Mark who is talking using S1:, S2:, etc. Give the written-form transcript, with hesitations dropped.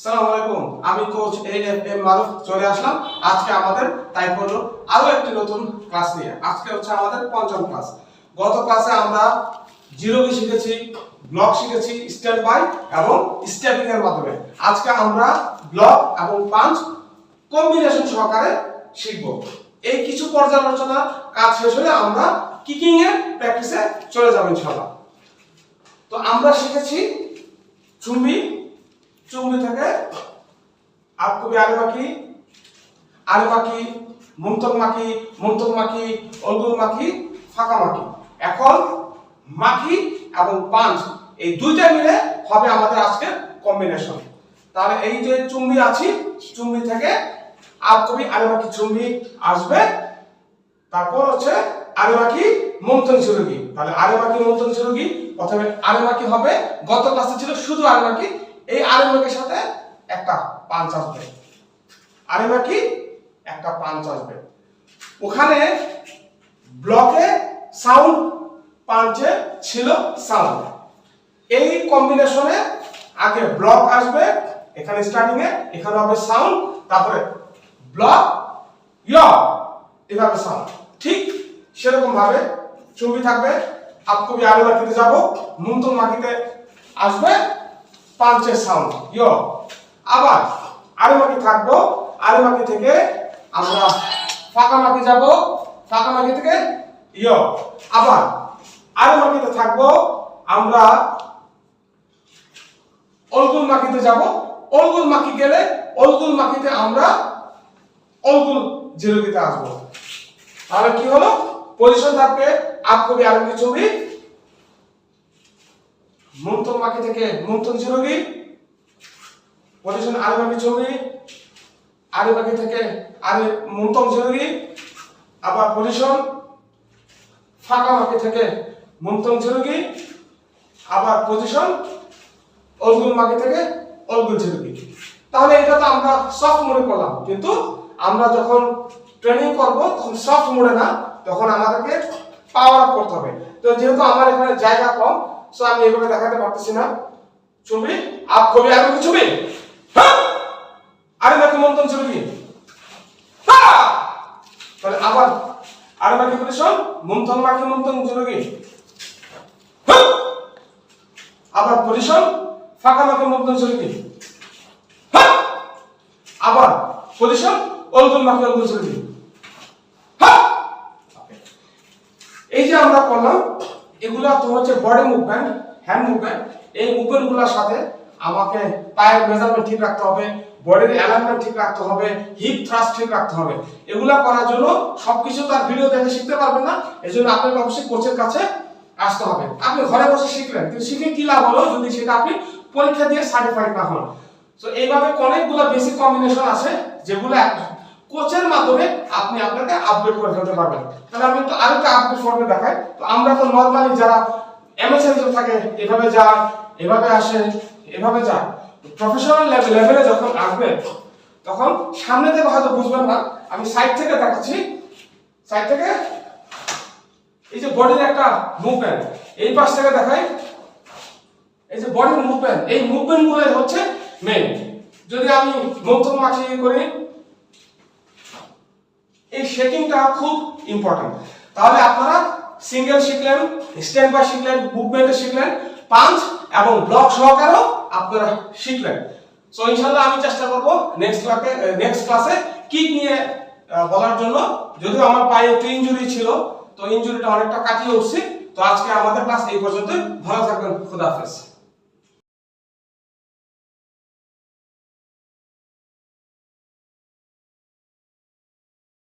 S1: আসসালামু আলাইকুম, আমি কোচ এএফএম মারুফ চলে আসলাম আজকে আমাদের তাইকোন্ডো আরো একটি নতুন ক্লাস নিয়ে। আজকে হচ্ছে আমাদের পঞ্চম ক্লাস। গত ক্লাসে আমরা জিরোগি শিখেছি, ব্লক শিখেছি, স্ট্যান্ড বাই এবং স্টেপিং এর মাধ্যমে। আজকে আমরা ব্লক এবং পাঞ্চ কম্বিনেশন সহকারে শিখব। এই কিছু পর্যালোচনা কাজ শেষ হলে আমরা কিকিং এর প্র্যাকটিসে চলে যাব ইনশাআল্লাহ। তো আমরা শিখেছি চুম্বি, চুম্বি থেকে আপকবি আরেমাকি, আরেমাকি, মুমতক মাকি, মুমতক মাকি, অলগুল মাকি, ফাঁকা মাকি। এখন মাকি এবং পাঞ্চ এই দুইটা মিলে হবে আমাদের আজকে কম্বিনেশন। তাহলে এই যে চুম্বি আছি, চুম্বি থেকে আপকবি আরেমাকি চুম্বি আসবে, তারপর হচ্ছে আরেমাকি মুমতন সুরুগি। তাহলে আরেমাকি মুমতন সুরুগি, প্রথমে আরেমাকি হবে, গত ক্লাসে ছিল শুধু আরেমাকি। এই আরেমাকির সাথে একটা পাঞ্চ আসবে, আরেমাকি একটা পাঞ্চ আসবে। ওখানে ব্লকে সাউন্ড, পাঞ্চে ছিল সাউন্ড। এই কম্বিনেশনে আগে ব্লক আসবে, এখানে স্টার্টিং এ এখানে হবে সাউন্ড, তারপরে ব্লক ইয় এভাবে সাউন্ড। ঠিক সেরকম ভাবে চুম্বি থাকবে, আপকবি আরেমাকিতে যাব, মুমতন মাকিতে আসবে পাঞ্চের সাউন্ড ইয়। আবার আরেমাকি থাকবো, আরেমাকি থেকে আমরা ফাঁকা মাকি যাব, ফাঁকা মাকি থেকে ইয়। আবার আরেমাকিতে থাকবো, আমরা অলগুল মাকিতে যাব, অলগুল মাকি গেলে অলগুল মাকিতে আমরা অলগুল জিরোগিতে আসবো। তাহলে কি হলো, পজিশন থাকবে আপকবি আরেমাকি চুম্বি, মুমতন মাকি থেকে মুমতন জিরোগি, পজিশন আরেমাকি চুম্বি, আরেমাকি থেকে আরে মুমতন জিরোগি, আবার পজিশন ফাঁকা মাকি থেকে মুমতন জিরোগি, আবার পজিশন অলগুল মাকি থেকে অলগুল জিরোগি। তাহলে এটা তো আমরা সফট মোডে করলাম, কিন্তু আমরা যখন ট্রেনিং করব তখন সফট মোডে না, তখন আমাদেরকে পাওয়ার আপ করতে হবে। তো যেহেতু আমার এখানে জায়গা কম, সো আমি এভাবে দেখাতে পারতেছি না। চুম্বি আপকবি আরেমাকি চুম্বি, হ্যাঁ আরেমাকি মুমতন জিরোগি, হ্যাঁ। তাহলে আবার আরেমাকি পজিশন মুমতন মাকি মুমতন জিরোগি, হ্যাঁ। আবার পজিশন ফাঁকা মাকি মুমতন জিরোগি, হ্যাঁ। আবার পজিশন অলগুল মাকি অলগুল জিরোগি, হ্যাঁ। এই যে আমরা করলাম, এগুলা তো হচ্ছে বডি মুভমেন্ট, হ্যান্ড মুভমেন্ট। এই মুভমেন্ট গুলোর সাথে আমাকে পায়ের মেজারমেন্ট ঠিক রাখতে হবে, বডির অ্যালাইনমেন্ট ঠিক রাখতে হবে, হিপ থ্রাস্ট ঠিক রাখতে হবে। এগুলা করার জন্য সবকিছু তার ভিডিও দেখে শিখতে পারবেন না, এজন্য আপনাকে অবশ্যই কোচের কাছে আসতে হবে। আপনি ঘরে বসে শিখলেন, কিন্তু শিখে কি লাভ হলো যদি সেটা আপনি পরীক্ষা দিয়ে সার্টিফাইড না হন। তো এইভাবে অনেকগুলো বেসিক কম্বিনেশন আছে যেগুলো কোচের মাধ্যমে আপনি আপনাকে আপডেট করে ফেলতে পারবেন। তাহলে আমি তো আরেকটা আপডেট ফর্মে দেখাই। তো আমরা তো নরমালি যারা এমএসএন থাকে এভাবে যায়, এভাবে আসে, এভাবে যায়। প্রফেশনাল লেভেলে যখন আসবে তখন সামনে থেকে হয়তো বুঝবেন না, আমি সাইড থেকে দেখাচ্ছি। সাইড থেকে এই যে বডির একটা মুভমেন্ট, এই পাশ থেকে দেখাই, এই যে বডির মুভমেন্ট, এই মুভমেন্ট গুলো হচ্ছে মেইন। যদি আমি মুমতন মাকি করি, এই শেকিংটা খুব ইম্পর্টেন্ট। তাহলে আপনারা সিঙ্গেল শিখলেন, স্ট্যান্ড বাই শিখলেন, মুভমেন্ট শিখলেন, পাঞ্চ এবং ব্লক সহকারেও আপনারা শিখলেন। সো ইনশাআল্লাহ আমি চেষ্টা করব নেক্সট ক্লাসে কিক নিয়ে বলার জন্য। যদিও আমার পায়ে একটু ইনজুরি ছিল, তো ইনজুরিটা অনেকটা কাটিয়ে উঠছি। তো আজকে আমাদের ক্লাস এই পর্যন্ত। ভালো থাকবেন, খোদা হাফেজ।